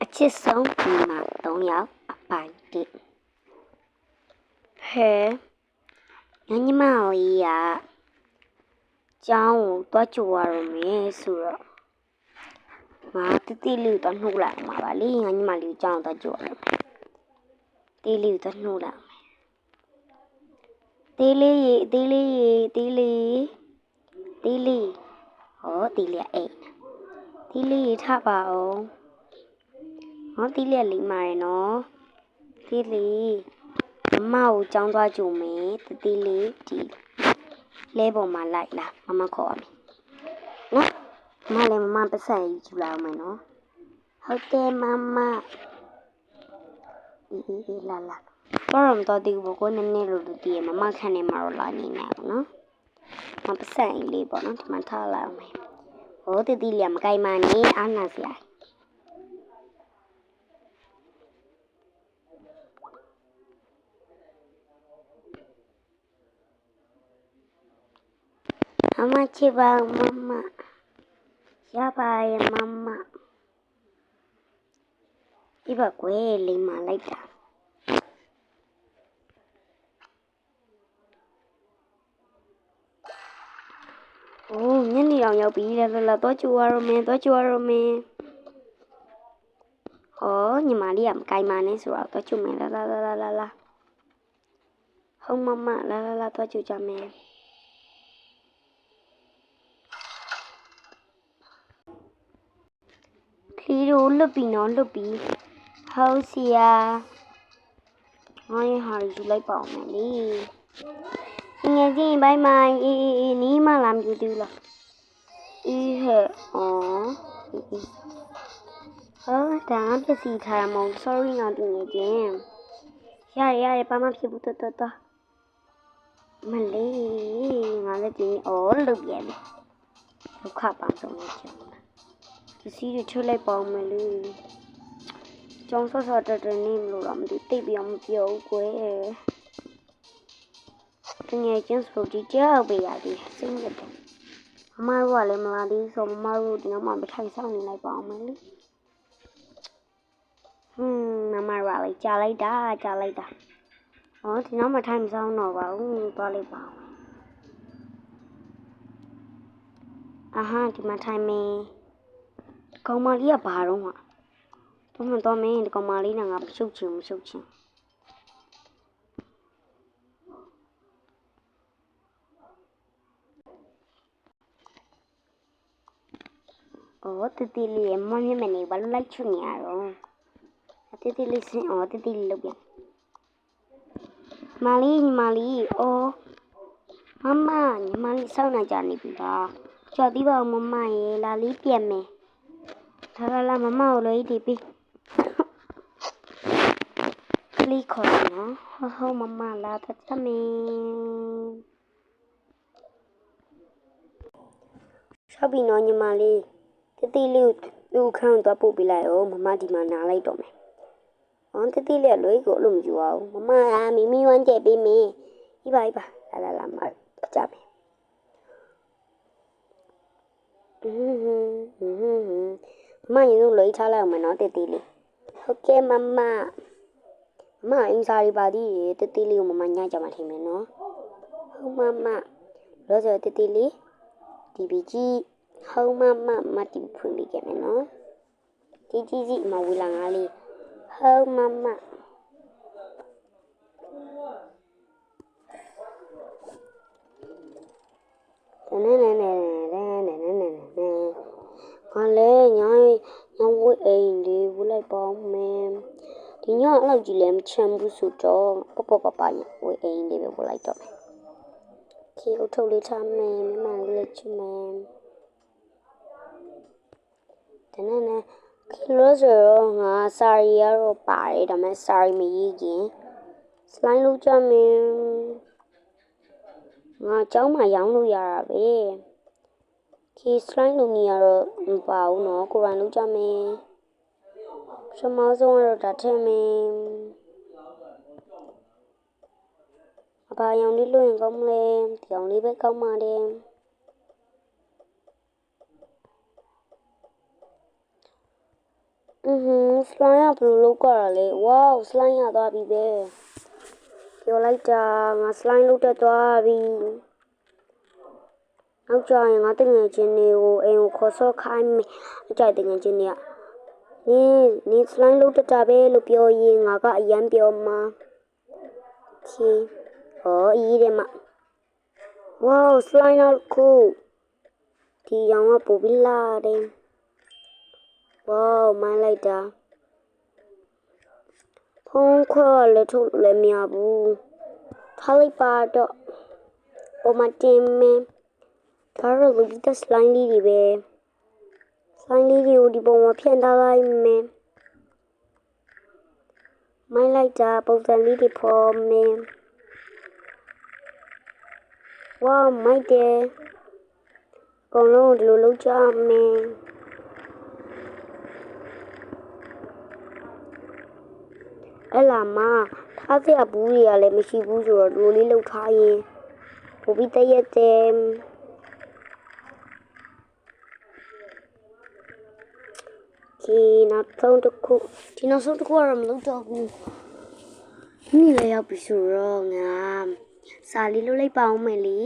အချစ်ဆုံးဒီမှာ3ယောက်အပိုင်တစ်ဟဲညီမလေးကကျောင်းကိုတွားကြွရတော့မယ်ဆိုတော့ငါတိလေးတော့နှုတ်လိုက်မှာပါလေငါညီမလေးကျောင်းတွားကြွရတော့တေးလေးတော့နှုတ်လိုက်တေးလေးဟောတေးလေးအိမ်တေးလေးထပါအောင်ဟောတေးလေးလိမ့်မာရယ်နော်တေးလေးမမကိုကျောင်းသွားကြုံမယ်တေးလေးဒီလဲပေါ်မှာလိုက်လာမမခေါ်ရမယ်နော်မလည်းမပတ်စံယူလာအောင်မယ်နော်ဟုတ်တယ်မမအေးလာတော့ဒီဘကိုနည်းနည်းလို့တည်ရမမခန့်နေမှာတော့လာနေနေအောင်နော်မပတ်စံလေးပေါ့နော်ဒီမှာထားလိုက်အောင်မယ်ဟောတေးလေးမကိုင်မနေအားနာစရာမချစ်ပါမရပါရဲ့မမဒီဘကွယ်လိမ္မာလိုက်တာအိုးညနေအောင်ရောက်ပြီလာတော့ကြွားရမယ်ဟောညီမလေးကမကိုင်မနဲ့ဆိုတော့တော့ကြွမယ်လာဟုတ်မမလာတော့ကြွကြမယ်ခလီတို့လွတ်ပြီနော်လွတ်ပြီဟုတ်စီယာငါရဟာယူလိုက်ပါအောင်မယ်လေငယ်ချင်းဘိုင်မိုင်အေးနီးမလာမကြည့်ဘူးလားအေးဟဲ့ဟောဒါငါပစ္စည်းထားမအောင် sorry ငါတူနေချင်းရတယ်ဘာမှဖြစ်ဘူးတော်မလေးငါလည်းဒီလုတ်ပြန်ပြီဒုက္ခပန်းဆုံးနေချင်ပစ္စည်းတွေထုတ်လိုက်ပါအောင်မယ်လေကျောင်းဆော့တော်နေမလို့တော့မသိတိတ်ပြီးအောင်မပြောဘူးကွယ်ငယ်ချင်းစပူတီကြောက်ပေးရသည်စိတ်ရတယ်မမတို့ကလည်းမလာသေးဆိုမမတို့ဒီနောက်မှမထိုင်ဆောင်နေလိုက်ပါအောင်မယ်လေမမတို့ကလည်းကြာလိုက်တာဟောဒီနောက်မှထိုင်မဆောင်တော့ပါဘူးသွားလိုက်ပါအောင်ဒီမှာထိုင်မင်းကောင်မလေးကဘာတော့မှတော့မင်းဒီကောင်မလေးနဲ့ငါမရှုပ်ချင်တီလေးမင်းမနေဘာလို့လိုက်ချွနေရတော့တီလေးစင်တီလေးလောက်ပြန်ညီမလေးမမညီမလေးစောင့်နေကြနေပြီလားကြော်သေးပါဦးမမရေလာလေးပြန်မယ်လာမမကိုလည်းဒီပြီကလီခေါ်နော်ဟုတ်မမလာတတ်မင်းရှောက်ပြီနော်ညီမလေးတီလေးကိုခန့်သွားပို့ပေးလိုက်အောင်မမဒီမှာနားလိုက်တော့မယ်တီလေးကလွေးကိုလို့မယူအောင်မမကမိဝမ်းကျက်ပေးမယ်ဒီပါလာမကြမယ်မရင်တို့လွေးထားလိုက်အောင်မနော်တီလေးဟုတ်ကဲ့မမအင်းစားရီပါသည်တီလေးကိုမမညကြမှာထင်မယ်နော်ဟုတ်မလို့ဆိုတီလေးဒီဘီကြီးဟုတ်မတီဖွင့်ပေးခဲ့မယ်နော်ကြီးမဝေလာငါလေးဟုတ်မဟာလေညဝေးအိမ်လေးဝလိုက်ပေါင်းမယ်ဒီညအဲ့လောက်ကြီးလည်းမချမ်းဘူးဆိုတော့ပပညဝေးအိမ်လေးပဲဝလိုက်တော့မယ်ခီအုပ်ထုတ်လေးထားမယ်မမလေးချမယ်ခီလို့ဆိုတော့ငါစာရီကတော့ပါတယ်ဒါပေမဲ့စာရီမရေးခင်စလိုင်းလုပ်ကြမယ်ငါကျောင်းမှာရောင်းလို့ရတာပဲခီစလိုင်းလုပ်နေရတော့မပါဘူးနော်ကိုရိုင်းလုပ်ကြမယ်ပထမဆုံးတော့ဒါထည့်မယ်အပါရောင်လေးလို့ရင်ကောင်းမလဲဒီအောင်လေးပဲကောင်းပါတယ် slime ကဘယ်လိုလုပ်ကြတာလဲဝေါ slime ရသွားပြီပဲပြောလိုက်တာငါ slime လုပ်တတ်သွားပြီနောက်ကြရင်ငါတငယ်ချင်းတွေကိုအိမ်ကိုခေါ်ဆော့ခိုင်းမယ်အကြိုက်တငယ်ချင်းတွေကနင်း slime လုပ်တတ်တာပဲလို့ပြောရင်ငါကအရန်ပြောမှာချီဟောအေးတယ်မဝေါ slime တော့ခုဒီရောင်ကပိုပြီးလာတယ်ဝေါမိုင်းလိုက်တာဖုန်းခွဲလည်းထုတ်လည်းမရဘူးထားလိုက်ပါတော့ပေါ်မှာတင်မယ်ဒါတော့လူပြီးတဲ့ slime လေးတွေပဲ slime လေးတွေကိုဒီပုံမှာဖြန့်ထားလိုက်မယ်မိုင်းလိုက်တာပုံစံလေးတွေဖော်မယ်ဝေါမိုက်တယ်အကုန်လုံးဒီလိုလုပ်ကြမယ်အဲ့လာမထားစရာဘူးတွေကလည်းမရှိဘူးဆိုတော့ဒီလိုလေးလုပ်ထားရင်ပိုပြီးတရက်တယ်ဒီနောက်ဆုံးတစ်ခုကတော့မလုပ်တော့ဘူးนี่လည်းရောက်ပြီဆိုတော့ငါစာလေးလုပ်လိုက်ပါအောင်မယ်လေ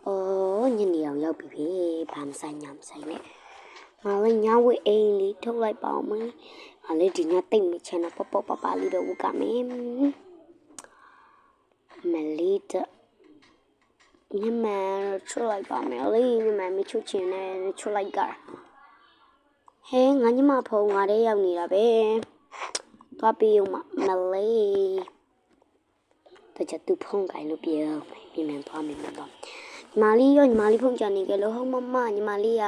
အော်ညနေအောင်ရောက်ပြီပဲဘာမဆိုင်ညာမဆိုင်နဲ့ငါလည်းညဝိအိမ်လေးထုတ်လိုက်ပါအောင်မယ်ငါလည်းဒီညတိတ်မချင်တော့ပေါ့ပလေးတော့ဝကမယ်မလေးတညမချွတ်လိုက်ပါမယ်လေညမမချွတ်ချင်နဲ့ချွတ်လိုက်ကြဟဲငါညမဖုံငါတဲ့ရောက်နေတာပဲသွားပြေးအောင်မလေးတချတူဖုံးကိုင်လို့ပြေအောင်မြင်သွားမြင်တော့ညီမလေးရောညီမလေးဖုံးချနေကြလို့ဟုတ်မညီမလေးက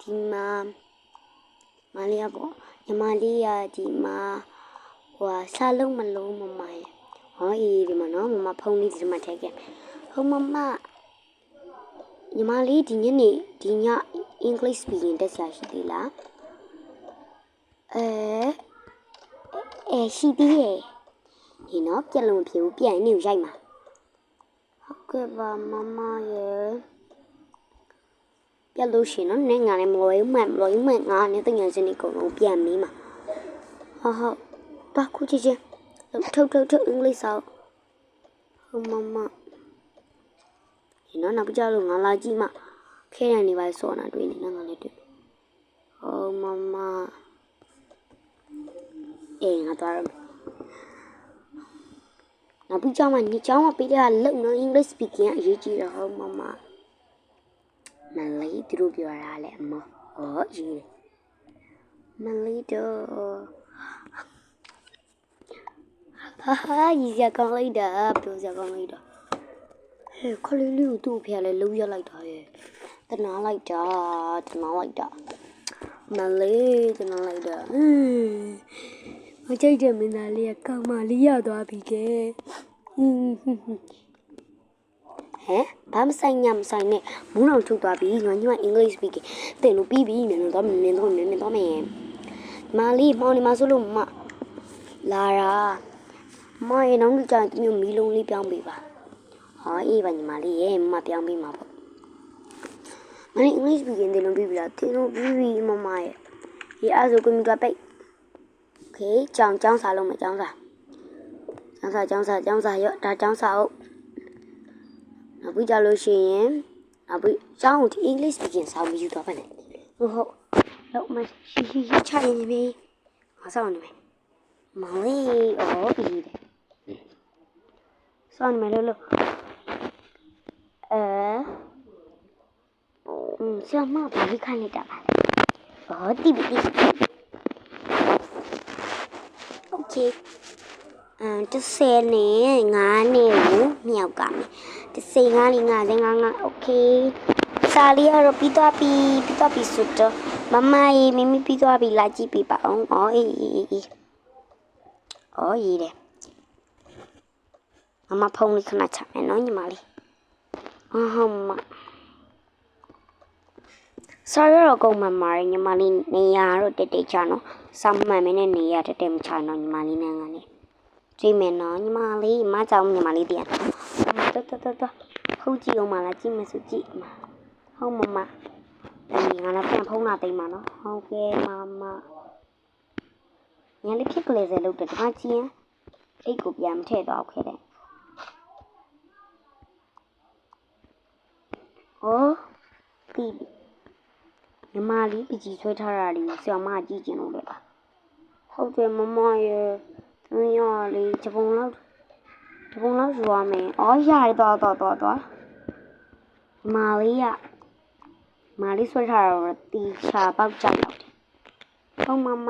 ဒီမှာမလေးကပေါ့ညီမလေးကဒီမှာဟိုစားလုံးမလုံးမမရဲ့ဟောအေးဒီမှာနော်မဖုံးလေးဒီမှာထည့်ခဲ့ဟုတ်ညီမလေးဒီညနေဒီည English speaking တက်ဆရာရှိသေးလားရှိသေးရဲ့ဒီနော်ပြက်လုံးဖြေဘူးပြန်နေကိုရိုက်မှာဟုတ်ကဲ့ပါမမရဲ့ပြက်လို့ရှင်နော်နင်းငါလည်းမလွယ်မှန်ငါနဲ့တငယ်ချင်းတွေကုန်လုံးပြန်မီးမှာဟုတ်တော့ခုချင်းထုတ်အင်္ဂလိပ်စာဟုတ်မမဒီနော်နောက်ကြလို့ငါလာကြည့်မှခဲရနေပါစောနာတွေ့နေနော်ငါလည်းတွေ့ဟုတ်မမငါသွားရမယ်နောက်ပြီးကြောင်းမပေးတဲ့လုံနော် English speaking အရေးကြီးတော့ဟုတ်မမမလေးသူတို့ပြောတာလေအမရေးမလေးတော့ကြီးစရာကောင်းလိုက်တာပြောစရာကောင်းလိုက်တာဟဲ့ခလေးလေးကိုသူ့ဖေလည်းလုံးရလိုက်တာရဲ့တနာလိုက်တာမလေးတနာလိုက်တာမကြိုက်တဲ့မင်းသားလေးကကောင်မလေးရသွားပြီကဲဘာမဆိုင်ညာမဆိုင်နဲ့မူးအောင်ထုတ်သွားပြီငါညမ English speaking တင်လို့ပြီးပြီနင်တော့မယ်မလေးမောင်နေမဆိုလို့မလာတာမရဲ့နောက်ကြရင်မျိုးမီလုံးလေးပြောင်းပေးပါအေးပါညီမလေးရဲ့မပြောင်းပေးမှာပေါ့မင်း English speaking တင်လို့ပြီးပြီလားတင်လို့ပြီးပြီမမရဲ့ဒီအဲ့ဆိုကွန်ပျူတာပိတ်โอเคကျောင်းစာလုံးမယ်ကျောင်းစာရောဒါကျောင်းစာအုပ်နောက်ပြီးကြလို့ရှိရင်နောက်ပြီးကျောင်းဒီ English speaking စာမယူတော့ပါနဲ့ဟုတ်တော့မရှိချရင်ပြီငါစောင့်နေမယ်မောင်လေးပြီးတယ်စောင့်နေမယ်လို့ဆရာမဘာလို့ခိုင်းလိုက်တာပါလဲတိပြီโอเค10နဲ့9နဲ့ကိုမြောက်ကမယ်10 9 โอเคစာလေးကတော့ပြီးသွားပြီဆိုတော့မမရေမိမိပြီးသွားပြီလာကြည့်ပြပါအောင်အေးရေးတယ်မမဖုန်းလေးခဏချမယ်နော်ညီမလေးဟုတ်မစာရတော့ကုန်မှမာရညီမလေးနေရတော့တိတ်ချနော်စာမှန်မင်းနဲ့နေရတက်မချနော်ညီမလေးနဲ့ငါလေးကြည့်မယ်နော်ညီမလေးမကြောင်ညီမလေးပြန်တော်ဟုတ်ကြည့်အောင်မလားကြည့်မယ်ဆိုကြည့်ဟုတ်မ ငါလည်းပြန်ဖုံးလာတိမ်ပါနော်ဟုတ်ကဲ့မမညလေးဖြစ်ကလေးစဲလို့တယ်ဒီမှာကြည့်ရင်အိတ်ကိုပြန်မထည့်တော့ခဲ့တဲ့ဟောတီးညီမလေးပကြီးဆွဲထားတာလေးဆရာမကြည့်ကျင်လို့လေပါဟုတ်တယ်မမရဲ့သူရလေးဂျပုံလောက်ယူရမယ်အော်ရတယ်တော့မာလေးဆွဲထားတာတီချာပေါက်ကြတော့တယ်ဟုတ်မမ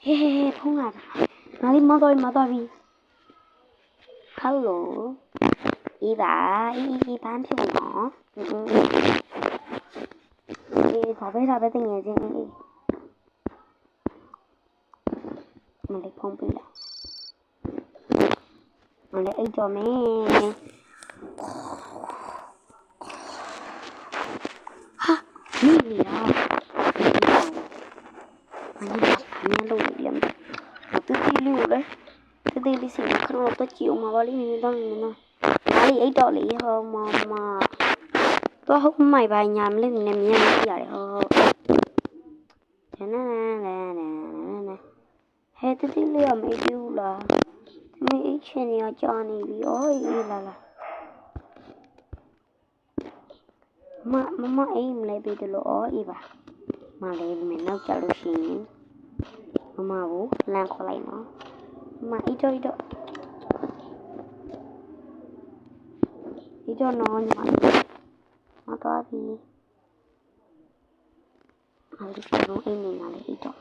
ဟေးဖုန်းလာတာငါလေးမတော်ပြီဟယ်လိုအေးပါအေးဘာဖြစ်ဘူးနော်ဘာပဲတင်ငယ်ချင်းအေးမလေးဖုန်းပေးလာမလေးအိတ်တော်မင်းဟာမိမိရောမင်းလို့ရမ်းတူတီလေးလေတီလေးစီခရောတော့ကြည့်အောင်မပါလိမ့်မယ်တော့နားလေးအိတ်တော်လေးဟောမမတော့ဟုတ်မိုက်ပါညာမလေးနဲ့မြန်ကြည့်ရတယ်ဟောနာဟဲ့တီလေးရမေးကြည့်လားမင်းအချင်းရကြာနေပြီအော်အေးလာမအိမ်မလဲပြီလို့အော်အေးပါမလေးမင်းနောက်ကြလို့ရှိရင်မကိုလမ်းခေါ်လိုက်နော်မအိတ်တော့နော်ညီမသွားပြီမလေးကတော့အိမ်နေငါလေးအိတ်တော့